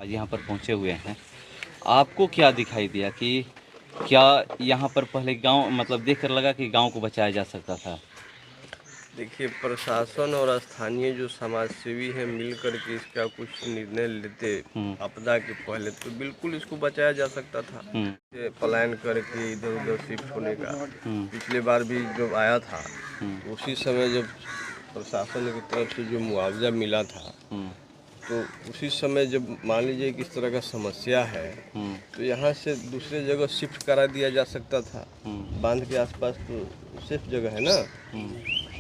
आज यहाँ पर पहुँचे हुए हैं। आपको क्या दिखाई दिया कि क्या यहाँ पर पहले गांव मतलब देखकर लगा कि गांव को बचाया जा सकता था? देखिए, प्रशासन और स्थानीय जो समाज सेवी हैं मिल कर के इसका कुछ निर्णय लेते हुँ, आपदा के पहले, तो बिल्कुल इसको बचाया जा सकता था। हुँ, ये पलायन करके इधर उधर शिफ्ट होने का हुँ, पिछले बार भी जब आया था, हुँ, तो उसी समय जब प्रशासन की तरफ से जो मुआवजा मिला था, हुँ, तो उसी समय जब मान लीजिए कि इस तरह का समस्या है, हुँ, तो यहाँ से दूसरे जगह शिफ्ट करा दिया जा सकता था। हुँ, बांध के आसपास तो सेफ जगह है ना, हुँ।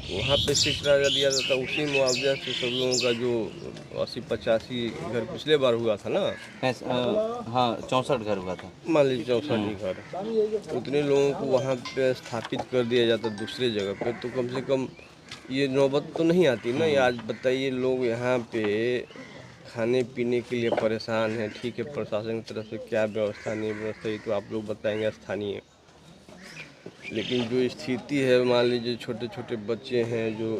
वहाँ पे शिफ्ट करा दिया जाता। उसी मुआवजा से सब लोगों का जो 80-85 घर पिछले बार हुआ था ना, हाँ, 64 घर हुआ था। मान लीजिए 64 हुँ, ही घर, उतने लोगों को वहाँ पे स्थापित कर दिया जाता दूसरे जगह पे, तो कम से कम ये नौबत तो नहीं आती ना। ये हुँ, आज बताइए, लोग यहाँ पे खाने पीने के लिए परेशान हैं। ठीक है, प्रशासन की तरफ से क्या व्यवस्था नहीं व्यवस्था, ये तो आप लोग बताएंगे स्थानीय। लेकिन जो स्थिति है, मान लीजिए छोटे छोटे बच्चे हैं जो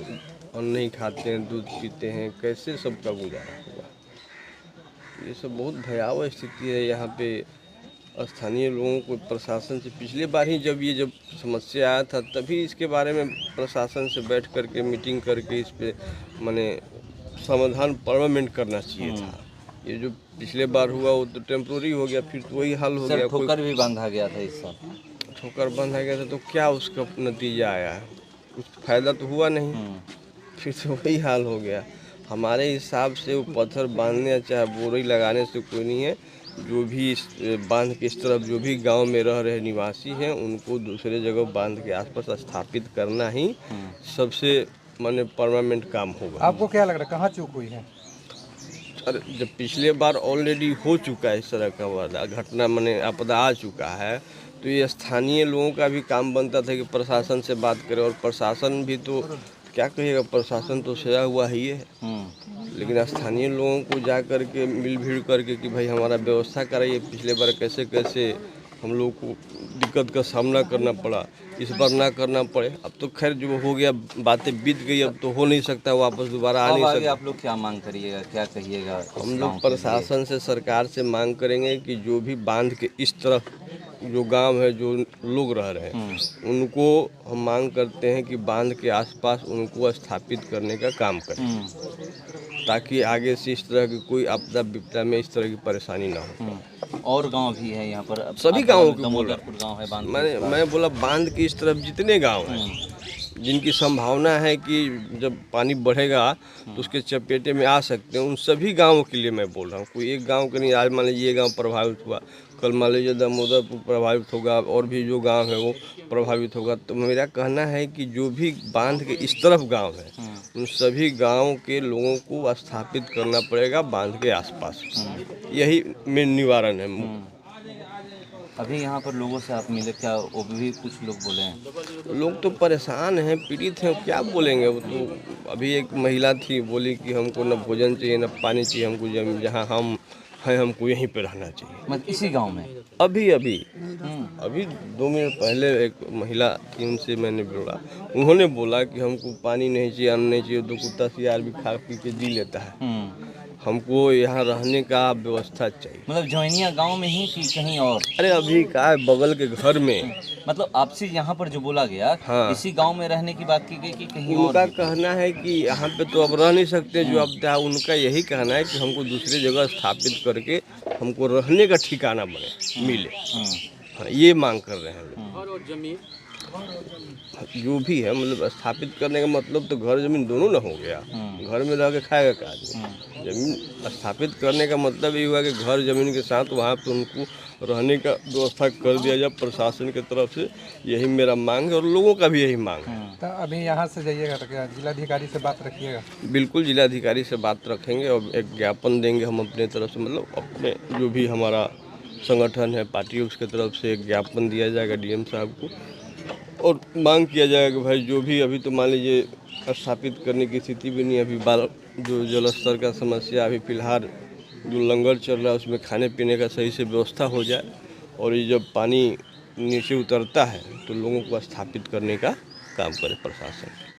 अन्न नहीं खाते हैं, दूध पीते हैं, कैसे सबका गुजारा होगा। ये सब बहुत भयावह स्थिति है यहाँ पे। स्थानीय लोगों को प्रशासन से पिछली बार ही जब समस्या आया था, तभी इसके बारे में प्रशासन से बैठ करके मीटिंग करके इस पे माने समाधान परमानेंट करना चाहिए हुँ। था। ये जो पिछले बार हुआ वो तो टेम्प्रोरी हो गया, फिर तो वही हाल हो सर गया। कोई ठोकर भी बाँधा गया था इस साल। ठोकर बंद आ गया था, तो क्या उसका नतीजा आया? कुछ फायदा तो हुआ नहीं, हुँ, फिर से वही हाल हो गया। हमारे हिसाब से वो पत्थर बांधने या चाहे बोरी लगाने से कोई नहीं है। जो भी इस बांध के इस तरफ जो भी गांव में रह रहे निवासी हैं, उनको दूसरे जगह बांध के आसपास स्थापित करना ही हुँ, सबसे माने परमानेंट काम होगा। आपको क्या लग रहा है कहाँ चूक हुई है? अरे, जब पिछले बार ऑलरेडी हो चुका है इस तरह का वाला घटना, माने आपदा आ चुका है, तो ये स्थानीय लोगों का भी काम बनता था कि प्रशासन से बात करें। और प्रशासन भी तो क्या कहिएगा, प्रशासन तो सोया हुआ ही है। हुँ, लेकिन स्थानीय लोगों को जा कर के मिल भीड़ करके कि भाई हमारा व्यवस्था कराइए। पिछले बार कैसे कैसे हम लोग को दिक्कत का सामना करना पड़ा, इस बार ना करना पड़े। अब तो खैर जो हो गया, बातें बीत गई, अब तो हो नहीं सकता, वापस दोबारा आ अब नहीं आगे सकता। आप लोग क्या माँग करिएगा, क्या कहिएगा इस हम गाँव लोग के लिए? प्रशासन से, सरकार से मांग करेंगे कि जो भी बांध के इस तरफ जो गांव है, जो लोग रह रहे हुँ, हैं, उनको हम मांग करते हैं कि बांध के आसपास उनको स्थापित करने का काम करें, हुँ, ताकि आगे से इस तरह की कोई आपदा विपदा में इस तरह की परेशानी ना हो। हुँ। और गाँव भी हैं यहाँ पर, अब सभी आपके गांवों में की बोल रहा दामोदरपुर गाँव है बाँध हूँ। के इस पार। मैं बोला बांध की इस तरफ जितने गांव हैं, हुँ, जिनकी संभावना है कि जब पानी बढ़ेगा तो उसके चपेटे में आ सकते हैं, उन सभी गांवों के लिए मैं बोल रहा हूँ। कोई एक गांव के नहीं। आज मान लीजिए ये गांव प्रभावित हुआ, कल मान लीजिए दामोदरपुर प्रभावित होगा, और भी जो गांव है वो प्रभावित होगा। तो मेरा कहना है कि जो भी बांध के इस तरफ गांव है, हुँ, उन सभी गांव के लोगों को स्थापित करना पड़ेगा बांध के आसपास। यही मेन निवारण है। हुँ। अभी यहाँ पर लोगों से आप मिले, क्या वो भी कुछ लोग बोले हैं? लोग तो परेशान हैं, पीड़ित हैं, क्या बोलेंगे वो तो। अभी एक महिला थी, बोली कि हमको न भोजन चाहिए न पानी चाहिए, हमको जहाँ हम हैं हमको यहीं पे रहना चाहिए। मतलब इसी गाँव में? अभी अभी हुँ, अभी 2 मिनट पहले एक महिला थी, उनसे मैंने बोला। उन्होंने बोला कि हमको पानी नहीं चाहिए, अन्न नहीं चाहिए, दो कुत्ता सियार भी खा पी के जी लेता है, हुँ। हमको यहाँ रहने का व्यवस्था चाहिए। मतलब जौइनिया गाँव में ही कि कहीं और? अरे अभी का है, बगल के घर में। मतलब आपसे यहाँ पर जो बोला गया, हाँ, इसी गाँव में रहने की बात की गई कि कहीं और उनका भी? कहना है कि यहाँ पे तो अब रह नहीं सकते, जो अब था उनका यही कहना है कि हमको दूसरी जगह स्थापित करके हमको रहने का ठिकाना बने मिले। हुँ, हाँ, ये मांग कर रहे हैं लोग। हुँ, जो भी है, मतलब स्थापित करने का मतलब तो घर जमीन दोनों ना हो गया। हुँ, घर में रह के खाएगा क्या आदमी? हुँ, जमीन स्थापित करने का मतलब ये हुआ कि घर जमीन के साथ वहाँ पे उनको रहने का व्यवस्था कर दिया जाए प्रशासन की तरफ से। यही मेरा मांग है और लोगों का भी यही मांग है। हुँ। तो अभी यहाँ से जाइएगा तो क्या जिलाधिकारी से बात रखिएगा? बिल्कुल जिलाधिकारी से बात रखेंगे और एक ज्ञापन देंगे हम अपने तरफ से, मतलब अपने जो भी हमारा संगठन है, पार्टी, उसके तरफ से एक ज्ञापन दिया जाएगा डीएम साहब को, और मांग किया जाएगा कि भाई जो भी अभी तो मान लीजिए स्थापित करने की स्थिति भी नहीं है। अभी जो जल स्तर का समस्या अभी फ़िलहाल जो लंगर चल रहा है, उसमें खाने पीने का सही से व्यवस्था हो जाए, और ये जब पानी नीचे उतरता है तो लोगों को स्थापित करने का काम करे प्रशासन।